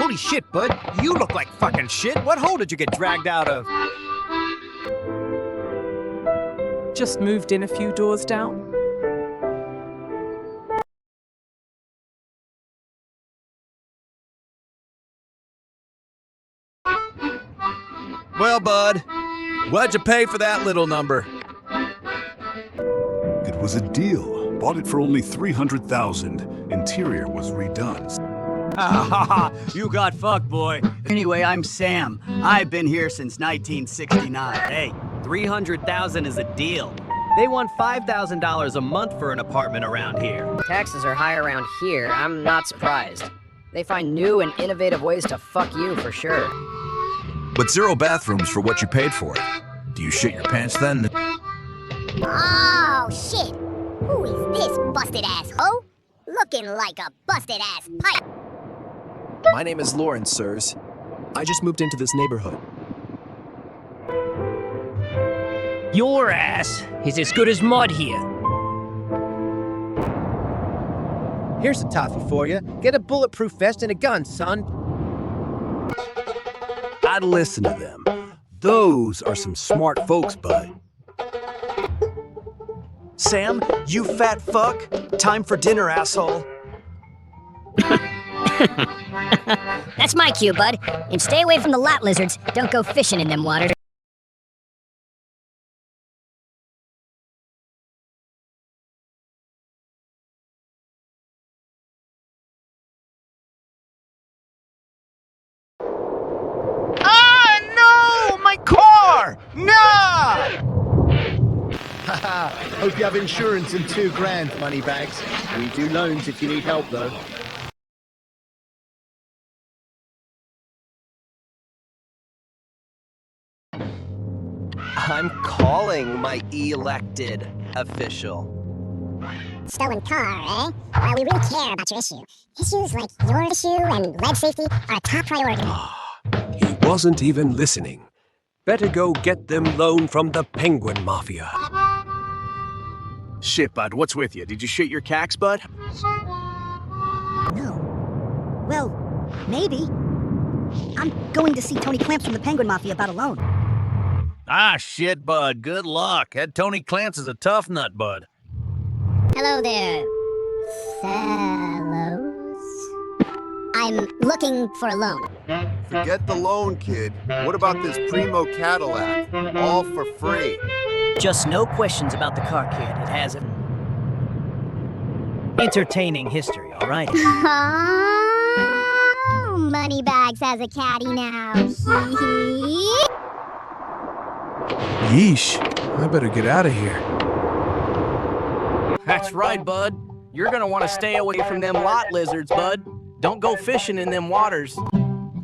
Holy shit, bud. You look like fucking shit. What hole did you get dragged out of? Just moved in a few doors down. Well, bud, what'd you pay for that little number? It was a deal. Bought it for only $300,000. Interior was redone. Ha ha ha! You got fucked, boy. Anyway, I'm Sam. I've been here since 1969. Hey, 300,000 is a deal. They want $5,000 a month for an apartment around here. Taxes are high around here. I'm not surprised. They find new and innovative ways to fuck you for sure. But 0 bathrooms for what you paid for it. Do you shit your pants then? Oh, shit. Who is this busted ass hoe? Looking like a busted ass pipe. My name is Lawrence, sirs. I just moved into this neighborhood. Your ass is as good as mud here. Here's a toffee for you. Get a bulletproof vest and a gun, son. I'd listen to them. Those are some smart folks, bud. Sam, you fat fuck. Time for dinner, asshole. That's my cue, bud. And stay away from the lot lizards. Don't go fishing in them waters. Ah, no! My car! No! Haha, hope you have insurance and $2,000, moneybags. We do loans if you need help, though. I'm calling my elected official. Stolen car, eh? Well, we really care about your issue. Issues like your issue and lead safety are a top priority. He wasn't even listening. Better go get them loan from the Penguin Mafia. Shit, bud, what's with you? Did you shit your cax, bud? No. Well, maybe. I'm going to see Tony Clamps from the Penguin Mafia about a loan. Ah, shit, bud. Good luck. That Tony Clance is a tough nut, bud. Hello there, fellows. I'm looking for a loan. Forget the loan, kid. What about this primo Cadillac? All for free. Just no questions about the car, kid. It has an entertaining history, all right? Oh, Moneybags has a caddy now. Yeesh, I better get out of here. That's right, bud. You're gonna want to stay away from them lot lizards, bud. Don't go fishing in them waters.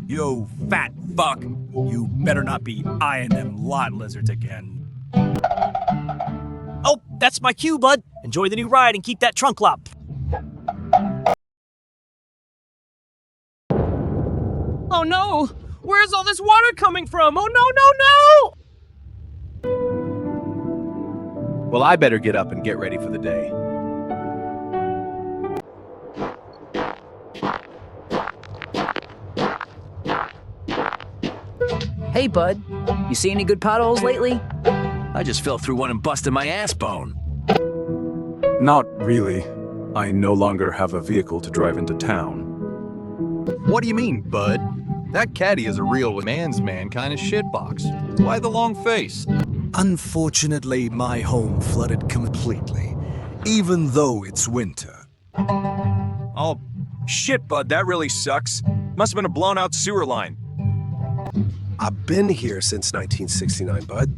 You fat fuck. You better not be eyeing them lot lizards again. Oh, that's my cue, bud. Enjoy the new ride and keep that trunk locked. Oh no! Where's all this water coming from? Oh no, no, no! Well, I better get up and get ready for the day. Hey, bud. You see any good potholes lately? I just fell through one and busted my ass bone. Not really. I no longer have a vehicle to drive into town. What do you mean, bud? That caddy is a real man's man kind of shitbox. Why the long face? Unfortunately, my home flooded completely, even though it's winter. Oh, shit, bud, that really sucks. Must have been a blown-out sewer line. I've been here since 1969, bud.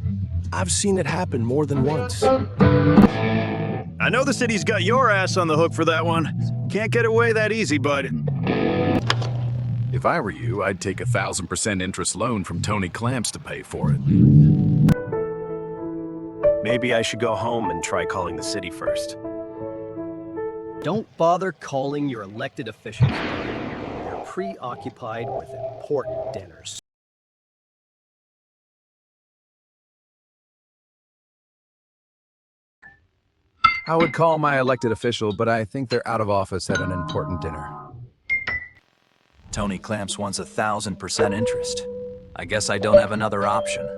I've seen it happen more than once. I know the city's got your ass on the hook for that one. Can't get away that easy, bud. If I were you, I'd take 1,000% interest loan from Tony Clamps to pay for it. Maybe I should go home and try calling the city first. Don't bother calling your elected officials. They're preoccupied with important dinners. I would call my elected official, but I think they're out of office at an important dinner. Tony Clamps wants 1,000% interest. I guess I don't have another option.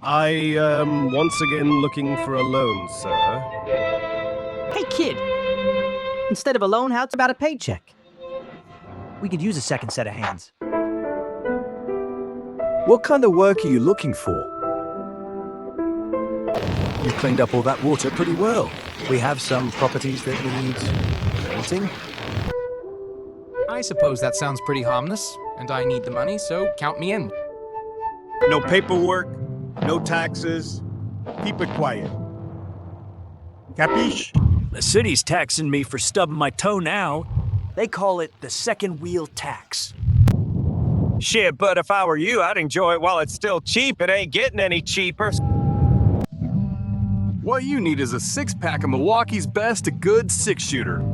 I am once again looking for a loan, sir. Hey, kid. Instead of a loan, how about a paycheck? We could use a second set of hands. What kind of work are you looking for? You cleaned up all that water pretty well. We have some properties that need renting. I suppose that sounds pretty harmless, and I need the money, so count me in. No paperwork, no taxes. Keep it quiet. Capiche? The city's taxing me for stubbing my toe now. They call it the second wheel tax. Shit, but if I were you, I'd enjoy it while it's still cheap. It ain't getting any cheaper. What you need is a six-pack of Milwaukee's best good six-shooter.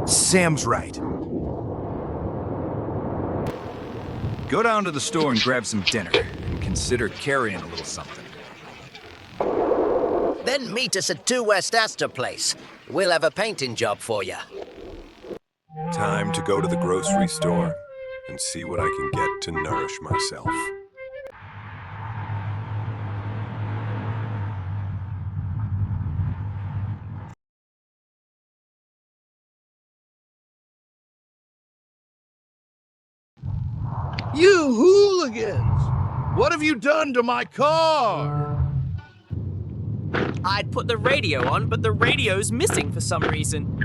Sam's right. Go down to the store and grab some dinner, and consider carrying a little something. Then meet us at 2 West Astor Place. We'll have a painting job for you. Time to go to the grocery store and see what I can get to nourish myself. You hooligans! What have you done to my car? I'd put the radio on, but the radio's missing for some reason.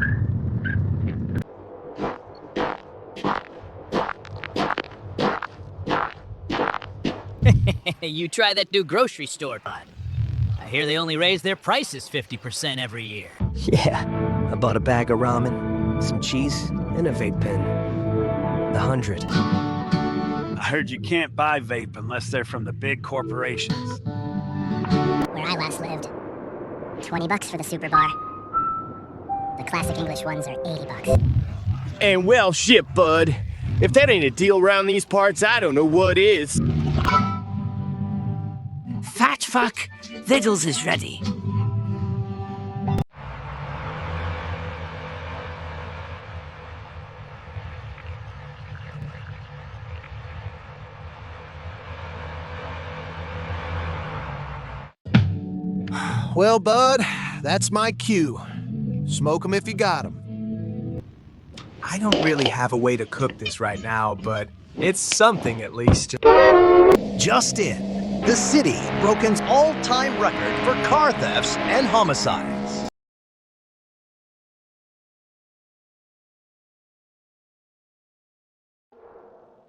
You try that new grocery store, bud. I hear they only raise their prices 50% every year. Yeah, I bought a bag of ramen, some cheese, and a vape pen. The 100. I heard you can't buy vape unless they're from the big corporations. Where I last lived, $20 for the super bar. The classic English ones are $80. And well, shit, bud. If that ain't a deal around these parts, I don't know what is. Fat fuck, Vittles is ready. Well, bud, that's my cue. Smoke 'em if you got 'em. I don't really have a way to cook this right now, but it's something at least. Just in, the city broke its all-time record for car thefts and homicides.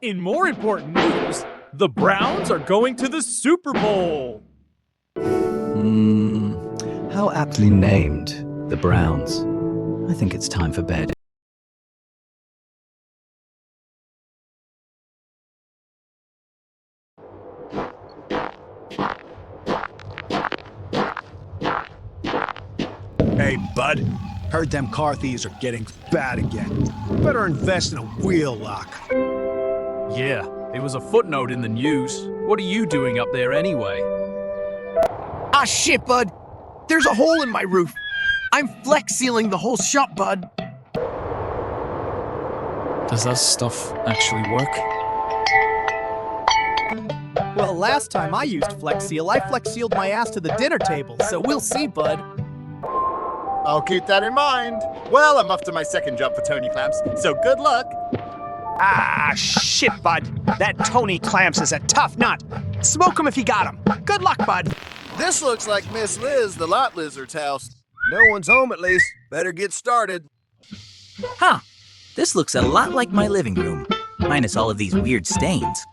In more important news, the Browns are going to the Super Bowl. How aptly named, the Browns. I think it's time for bed. Hey, bud. Heard them car thieves are getting bad again. Better invest in a wheel lock. Yeah, it was a footnote in the news. What are you doing up there anyway? Ah, shit, bud. There's a hole in my roof. I'm flex sealing the whole shop, bud. Does that stuff actually work? Well, last time I used Flex Seal, I Flex Sealed my ass to the dinner table, so we'll see, bud. I'll keep that in mind. Well, I'm off to my second job for Tony Clamps, so good luck. Ah, shit, bud. That Tony Clamps is a tough nut. Smoke him if you got him. Good luck, bud. This looks like Miss Liz, the lot lizard's house. No one's home, at least. Better get started. Huh. This looks a lot like my living room, minus all of these weird stains.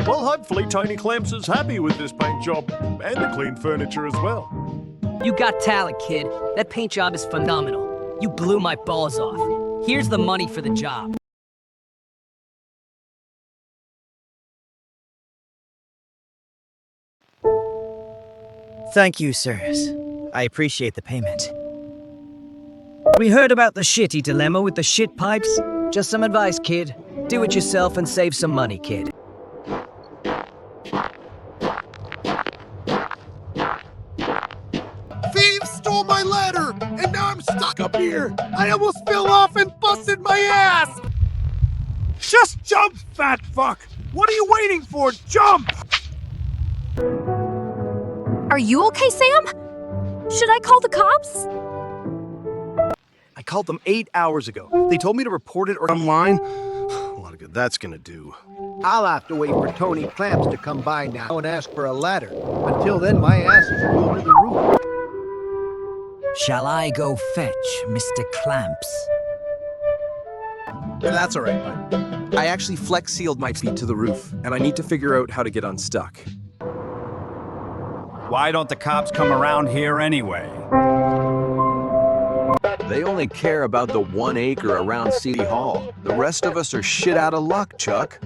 Well, hopefully Tony Clamps is happy with this paint job, and the clean furniture as well. You got talent, kid. That paint job is phenomenal. You blew my balls off. Here's the money for the job. Thank you, sirs. I appreciate the payment. We heard about the shitty dilemma with the shit pipes. Just some advice, kid. Do it yourself and save some money, kid. Thieves stole my ladder, and now I'm stuck up here. I almost fell off and busted my ass. Just jump, fat fuck! What are you waiting for? Jump! Are you okay, Sam? Should I call the cops? I called them 8 hours ago. They told me to report it or online. A lot of good that's gonna do. I'll have to wait for Tony Clamps to come by now and ask for a ladder. Until then, my ass is glued to the roof. Shall I go fetch Mr. Clamps? That's all right, bud. I actually flex sealed my feet to the roof, and I need to figure out how to get unstuck. Why don't the cops come around here anyway? They only care about the 1 acre around City Hall. The rest of us are shit out of luck, Chuck.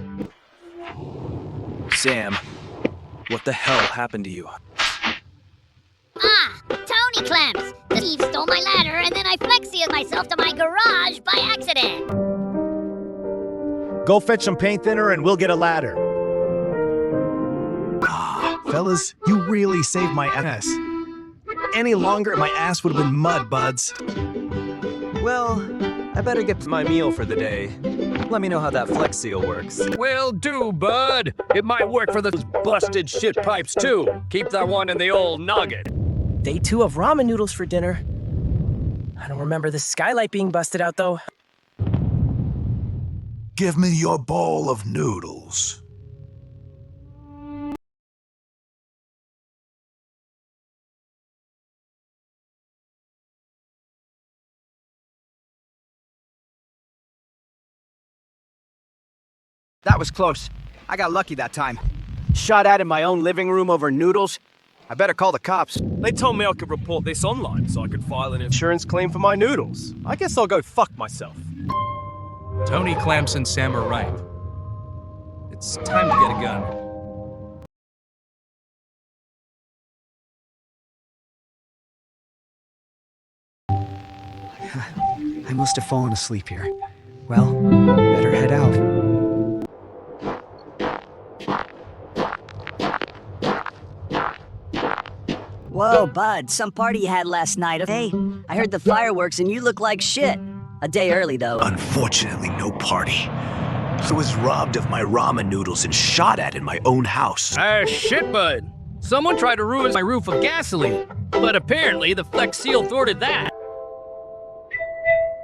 Sam, what the hell happened to you? Ah, Tony Clamps! The thief stole my ladder and then I flex-sealed myself to my garage by accident. Go fetch some paint thinner and we'll get a ladder. Fellas, you really saved my ass. Any longer, my ass would have been mud, buds. Well, I better get my meal for the day. Let me know how that flex seal works. Will do, bud. It might work for those busted shit pipes, too. Keep that one in the old noggin. Day 2 of ramen noodles for dinner. I don't remember the skylight being busted out, though. Give me your bowl of noodles. That was close. I got lucky that time. Shot at in my own living room over noodles. I better call the cops. They told me I could report this online so I could file an insurance claim for my noodles. I guess I'll go fuck myself. Tony Clamps and Sam are right. It's time to get a gun. I must have fallen asleep here. Well, better head out. Whoa, bud, some party you had last night. Hey, I heard the fireworks and you look like shit. A day early, though. Unfortunately, no party. I was robbed of my ramen noodles and shot at in my own house. Ah, shit, bud. Someone tried to ruin my roof of gasoline, but apparently the Flex Seal thwarted that.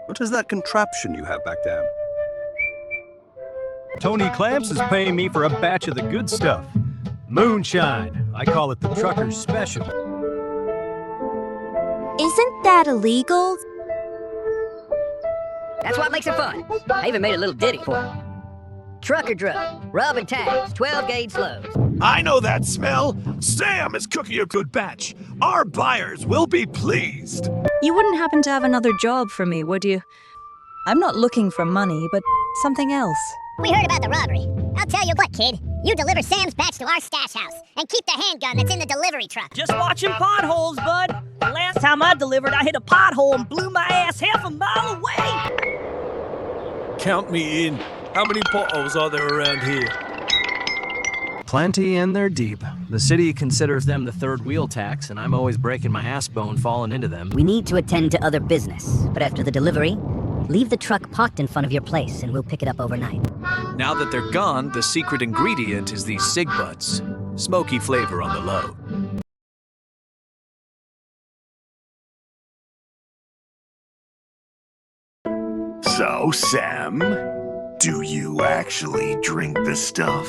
What is that contraption you have back there? Tony Clamps is paying me for a batch of the good stuff. Moonshine. I call it the trucker's special. Isn't that illegal? That's what makes it fun. I even made a little ditty for it. Trucker drug, rubbing tags, 12-gauge slows. I know that smell. Sam is cooking a good batch. Our buyers will be pleased. You wouldn't happen to have another job for me, would you? I'm not looking for money, but something else. We heard about the robbery. I'll tell you what, kid. You deliver Sam's batch to our stash house, and keep the handgun that's in the delivery truck. Just watching potholes, bud. The last time I delivered, I hit a pothole and blew my ass half a mile away. Count me in. How many potholes are there around here? Plenty, and they're deep. The city considers them the third wheel tax, and I'm always breaking my ass bone falling into them. We need to attend to other business, but after the delivery, leave the truck parked in front of your place and we'll pick it up overnight. Now that they're gone, the secret ingredient is these cig butts. Smoky flavor on the low. So, Sam, do you actually drink the stuff?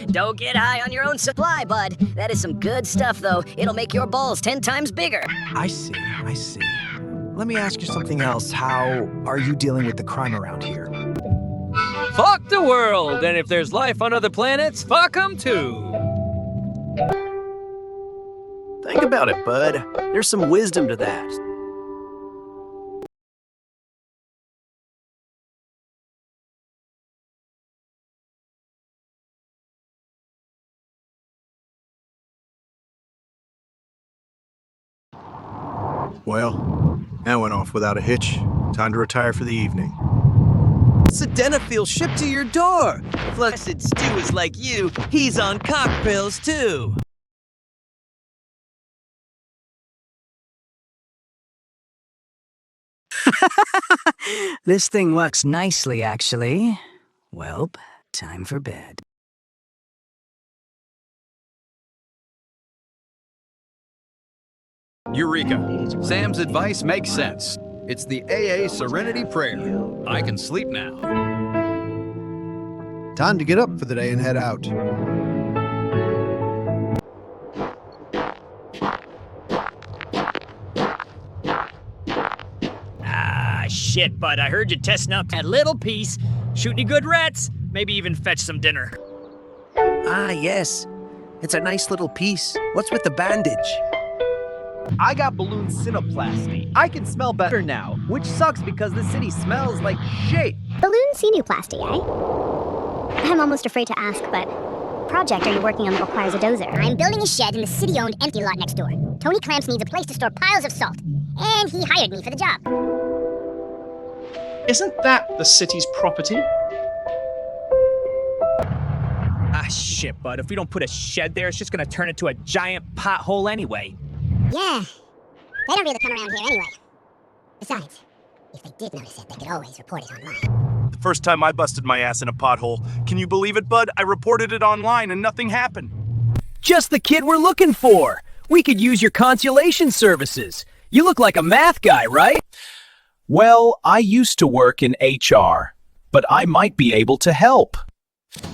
Don't get high on your own supply, bud. That is some good stuff, though. It'll make your balls 10 times bigger. I see. Let me ask you something else. How are you dealing with the crime around here? Fuck the world, and if there's life on other planets, fuck them too. Think about it, bud. There's some wisdom to that. Well, that went off without a hitch. Time to retire for the evening. Sildenafil shipped to your door. Flaccid Stew is like you. He's on cock pills, too. This thing works nicely, actually. Well, time for bed. Eureka! Sam's advice makes sense. It's the AA Serenity Prayer. I can sleep now. Time to get up for the day and head out. Ah, shit, bud. I heard you testing out that little piece. Shoot any good rats? Maybe even fetch some dinner. Ah, yes. It's a nice little piece. What's with the bandage? I got balloon sinoplasty. I can smell better now, which sucks because the city smells like shit. Balloon sinuplasty, eh? I'm almost afraid to ask, but project are you working on that requires a dozer? I'm building a shed in the city-owned empty lot next door. Tony Clamps needs a place to store piles of salt, and he hired me for the job. Isn't that the city's property? Ah, shit, bud. If we don't put a shed there, it's just gonna turn into a giant pothole anyway. Yeah, they don't really come around here anyway. Besides, if they did notice it, they could always report it online. The first time I busted my ass in a pothole, can you believe it, bud? I reported it online and nothing happened. Just the kid we're looking for. We could use your consolation services. You look like a math guy, right? Well, I used to work in HR, but I might be able to help.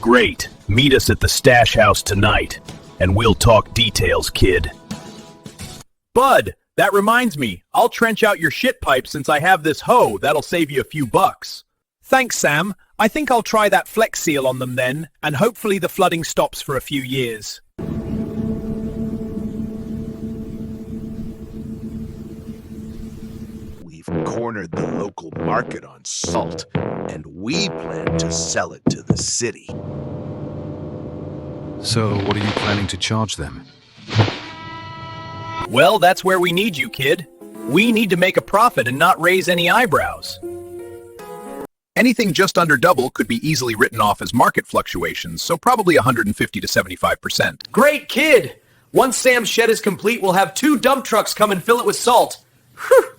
Great. Meet us at the stash house tonight, and we'll talk details, kid. Bud, that reminds me. I'll trench out your shit pipe since I have this hoe. That'll save you a few bucks. Thanks, Sam. I think I'll try that Flex Seal on them then, and hopefully the flooding stops for a few years. We've cornered the local market on salt, and we plan to sell it to the city. So, what are you planning to charge them? Well, that's where we need you, kid. We need to make a profit and not raise any eyebrows. Anything just under double could be easily written off as market fluctuations, so probably 150 to 75%. Great, kid! Once Sam's shed is complete, we'll have 2 dump trucks come and fill it with salt. Whew.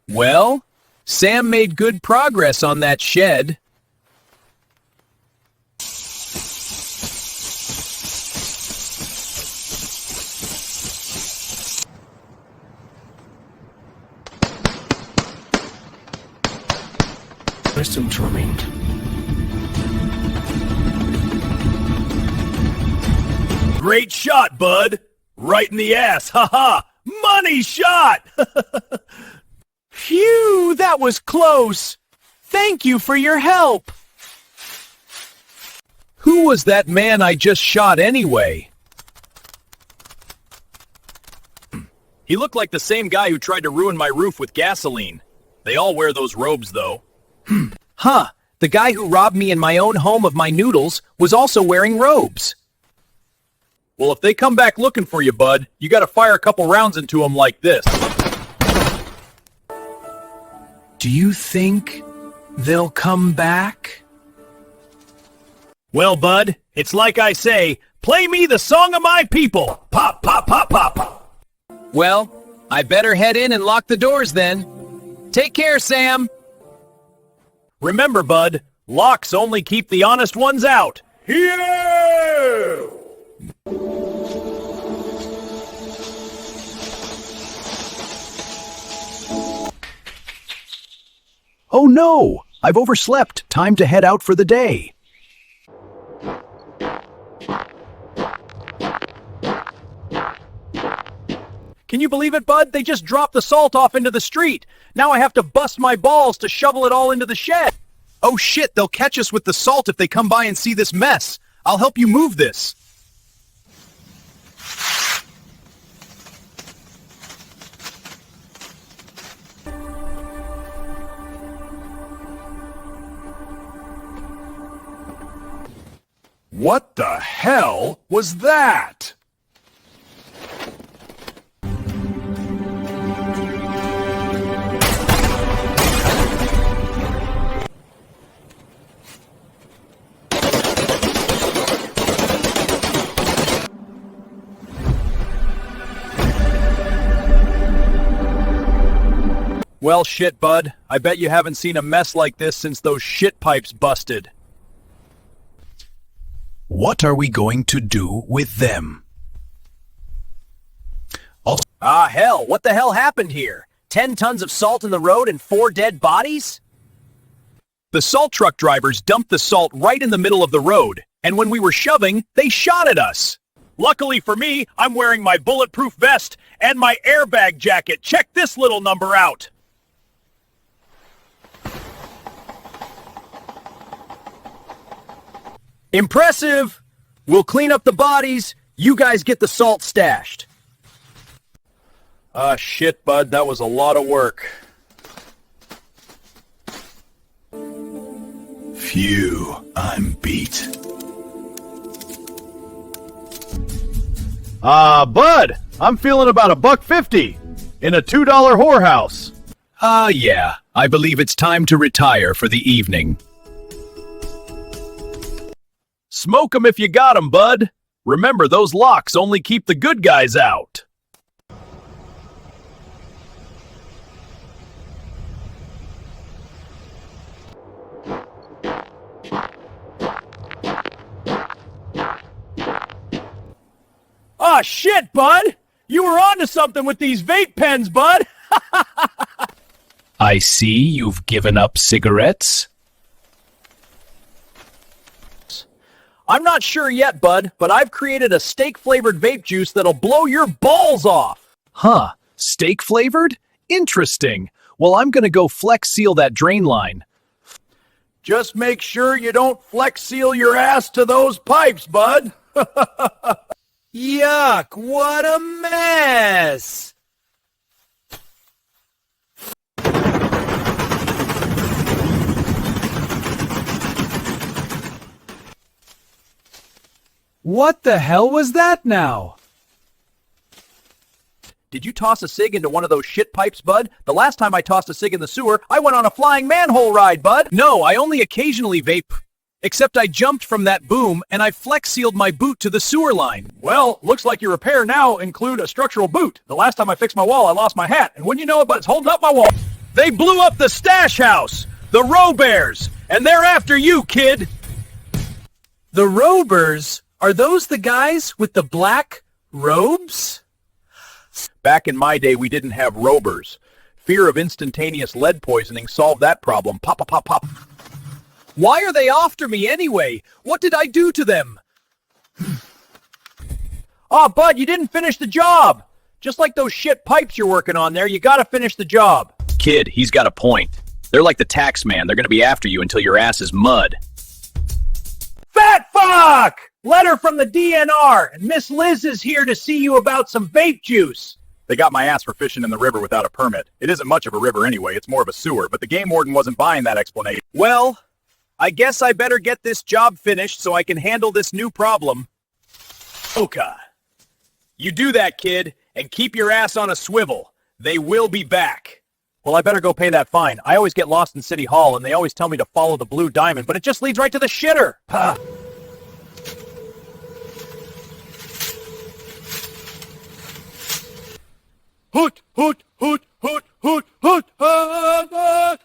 Well, Sam made good progress on that shed. Crystal drumming. Great shot, bud! Right in the ass, haha! Money shot! Phew, that was close! Thank you for your help! Who was that man I just shot anyway? He looked like the same guy who tried to ruin my roof with gasoline. They all wear those robes, though. Huh, the guy who robbed me in my own home of my noodles was also wearing robes. Well, if they come back looking for you, bud, you gotta fire a couple rounds into them like this. Do you think they'll come back? Well, bud, it's like I say, play me the song of my people. Pop, pop, pop, pop, pop. Well, I better head in and lock the doors then. Take care, Sam. Remember, bud, locks only keep the honest ones out. Yeah! Oh no! I've overslept. Time to head out for the day. Can you believe it, bud? They just dropped the salt off into the street. Now I have to bust my balls to shovel it all into the shed. Oh shit, they'll catch us with the salt if they come by and see this mess. I'll help you move this. What the hell was that? Well, shit, bud. I bet you haven't seen a mess like this since those shit pipes busted. What are we going to do with them? Hell, what the hell happened here? 10 tons of salt in the road and 4 dead bodies? The salt truck drivers dumped the salt right in the middle of the road, and when we were shoving, they shot at us. Luckily for me, I'm wearing my bulletproof vest and my airbag jacket. Check this little number out. Impressive! We'll clean up the bodies. You guys get the salt stashed. Shit, bud. That was a lot of work. Phew, I'm beat. Bud, I'm feeling about $1.50 in a $2 whorehouse. Yeah, I believe it's time to retire for the evening. Smoke 'em if you got 'em, bud. Remember, those locks only keep the good guys out. Aw, shit, bud! You were onto something with these vape pens, bud! I see you've given up cigarettes. I'm not sure yet, bud, but I've created a steak-flavored vape juice that'll blow your balls off! Huh, steak-flavored? Interesting. Well, I'm gonna go flex seal that drain line. Just make sure you don't flex seal your ass to those pipes, bud! Yuck, what a mess! What the hell was that now? Did you toss a cig into one of those shit pipes, bud? The last time I tossed a cig in the sewer, I went on a flying manhole ride, bud! No, I only occasionally vape. Except I jumped from that boom and I flex sealed my boot to the sewer line. Well, looks like your repair now include a structural boot. The last time I fixed my wall, I lost my hat, and wouldn't you know it, but it's holding up my wall. They blew up the stash house! The Row-Bears! And they're after you, kid! The Row-Bears? Are those the guys with the black robes? Back in my day, we didn't have Row-Bears. Fear of instantaneous lead poisoning solved that problem. Pop, pop, pop, pop. Why are they after me anyway? What did I do to them? Oh, bud, you didn't finish the job! Just like those shit pipes you're working on there, you gotta finish the job. Kid, he's got a point. They're like the tax man. They're gonna be after you until your ass is mud. Fat fuck! Letter from the DNR, and Miss Liz is here to see you about some vape juice. They got my ass for fishing in the river without a permit. It isn't much of a river anyway, it's more of a sewer, but the game warden wasn't buying that explanation. Well, I guess I better get this job finished so I can handle this new problem. Okay. You do that, kid, and keep your ass on a swivel. They will be back. Well, I better go pay that fine. I always get lost in City Hall, and they always tell me to follow the blue diamond, but it just leads right to the shitter. Huh. Hoot, hoot, hoot, hoot, hoot, hoot, hoot, hoot.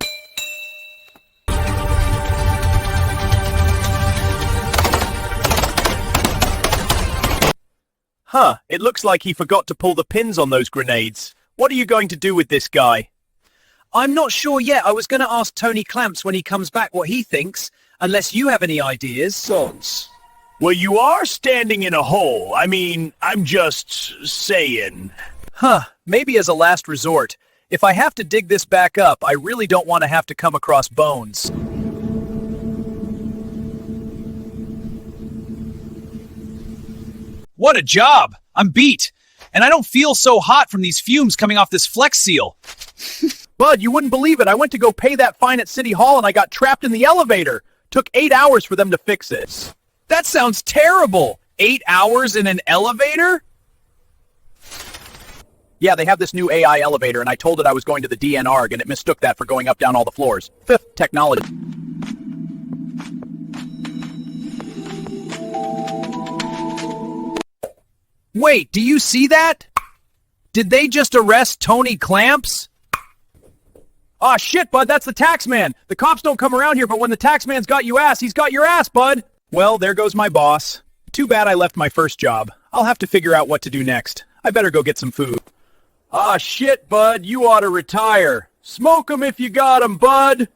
Huh, it looks like he forgot to pull the pins on those grenades. What are you going to do with this guy? I'm not sure yet. I was going to ask Tony Clamps when he comes back what he thinks, unless you have any ideas. Sons. Well, you are standing in a hole. I mean, I'm just saying. Huh, maybe as a last resort. If I have to dig this back up, I really don't want to have to come across bones. What a job! I'm beat! And I don't feel so hot from these fumes coming off this Flex Seal. Bud, you wouldn't believe it. I went to go pay that fine at City Hall and I got trapped in the elevator. Took 8 hours for them to fix it. That sounds terrible! 8 hours in an elevator? Yeah, they have this new AI elevator, and I told it I was going to the DNR, and it mistook that for going up, down all the floors. Fifth, technology. Wait, do you see that? Did they just arrest Tony Clamps? Aw, shit, bud, that's the tax man. The cops don't come around here, but when the tax man's got you ass, he's got your ass, bud. Well, there goes my boss. Too bad I left my first job. I'll have to figure out what to do next. I better go get some food. Ah, shit, bud, you ought to retire. Smoke 'em if you got 'em, bud.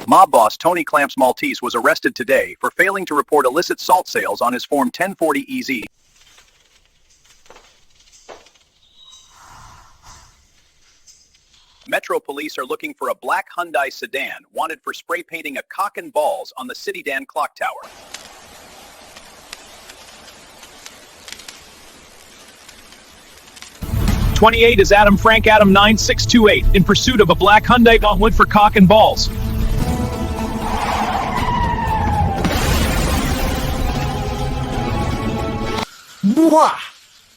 Mob boss Tony Clamps Maltese was arrested today for failing to report illicit salt sales on his Form 1040-EZ. Metro Police are looking for a black Hyundai sedan wanted for spray painting a cock and balls on the City Dan clock tower. "28 is Adam Frank Adam 9628 in pursuit of a black Hyundai gauntlet for cock and balls."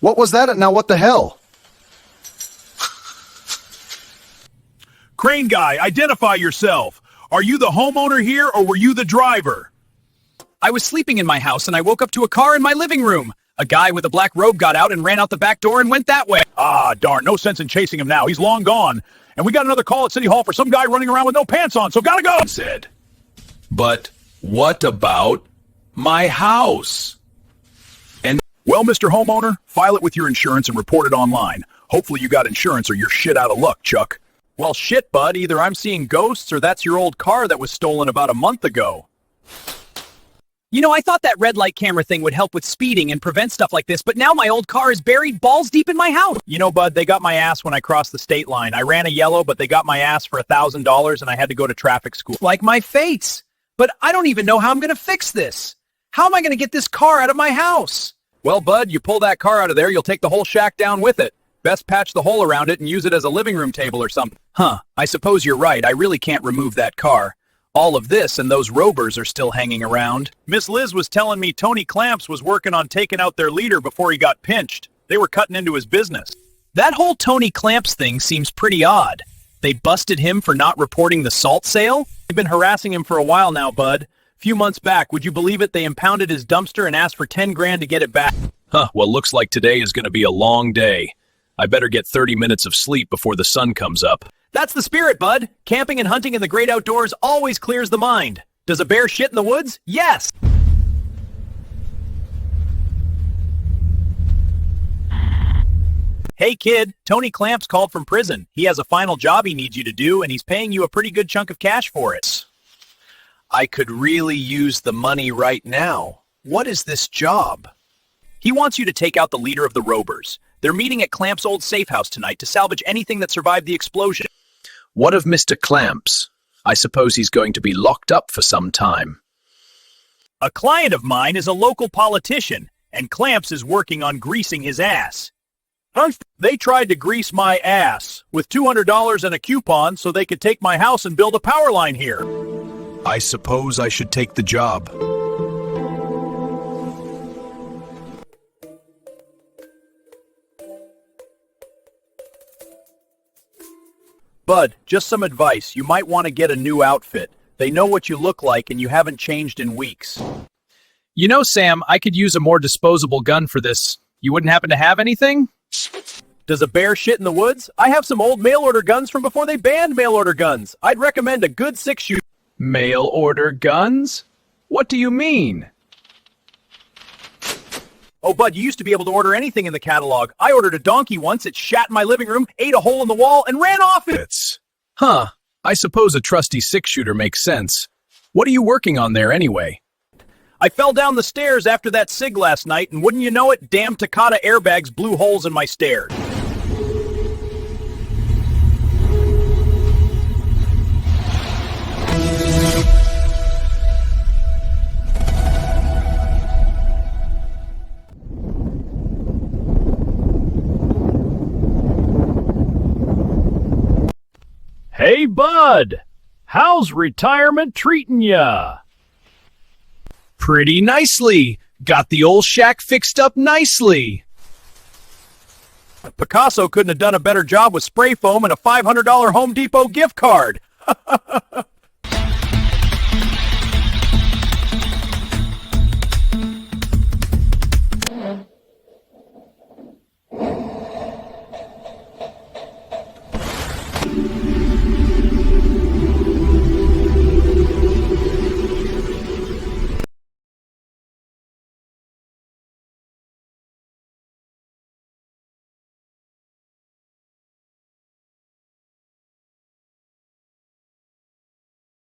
What was that? Now what the hell? Crane guy, identify yourself. Are you the homeowner here or were you the driver? I was sleeping in my house and I woke up to a car in my living room. A guy with a black robe got out and ran out the back door and went that way. Ah, darn, no sense in chasing him now. He's long gone. And we got another call at City Hall for some guy running around with no pants on, so gotta go! Said. But what about my house? Well, Mr. Homeowner, file it with your insurance and report it online. Hopefully you got insurance or you're shit out of luck, Chuck. Well, shit, bud. Either I'm seeing ghosts or that's your old car that was stolen about a month ago. You know, I thought that red light camera thing would help with speeding and prevent stuff like this, but now my old car is buried balls deep in my house. You know, bud, they got my ass when I crossed the state line. I ran a yellow, but they got my ass for $1,000 and I had to go to traffic school. Like my fates. But I don't even know how I'm going to fix this. How am I going to get this car out of my house? Well, bud, you pull that car out of there, you'll take the whole shack down with it. Best patch the hole around it and use it as a living room table or something. Huh, I suppose you're right. I really can't remove that car. All of this and those rovers are still hanging around. Miss Liz was telling me Tony Clamps was working on taking out their leader before he got pinched. They were cutting into his business. That whole Tony Clamps thing seems pretty odd. They busted him for not reporting the salt sale? They've been harassing him for a while now, bud. Few months back, would you believe it, they impounded his dumpster and asked for 10 grand to get it back. Huh, well, looks like today is going to be a long day. I better get 30 minutes of sleep before the sun comes up. That's the spirit, bud. Camping and hunting in the great outdoors always clears the mind. Does a bear shit in the woods? Yes! Hey kid, Tony Clamps called from prison. He has a final job he needs you to do, and he's paying you a pretty good chunk of cash for it. I could really use the money right now. What is this job? He wants you to take out the leader of the Rovers. They're meeting at Clamps' old safe house tonight to salvage anything that survived the explosion. What of Mr. Clamps? I suppose he's going to be locked up for some time. A client of mine is a local politician, and Clamps is working on greasing his ass. They tried to grease my ass with $200 and a coupon so they could take my house and build a power line here. I suppose I should take the job. Bud, just some advice. You might want to get a new outfit. They know what you look like and you haven't changed in weeks. You know, Sam, I could use a more disposable gun for this. You wouldn't happen to have anything? Does a bear shit in the woods? I have some old mail-order guns from before they banned mail-order guns. I'd recommend a good 6-shooter. Mail-order guns? What do you mean? Oh, Bud, you used to be able to order anything in the catalog. I ordered a donkey once, it shat in my living room, ate a hole in the wall, and ran off it. Huh, I suppose a trusty 6-shooter makes sense. What are you working on there anyway? I fell down the stairs after that SIG last night, and wouldn't you know it, damn Takata airbags blew holes in my stairs. Hey, bud! How's retirement treating ya? Pretty nicely. Got the old shack fixed up nicely. Picasso couldn't have done a better job with spray foam and a $500 Home Depot gift card.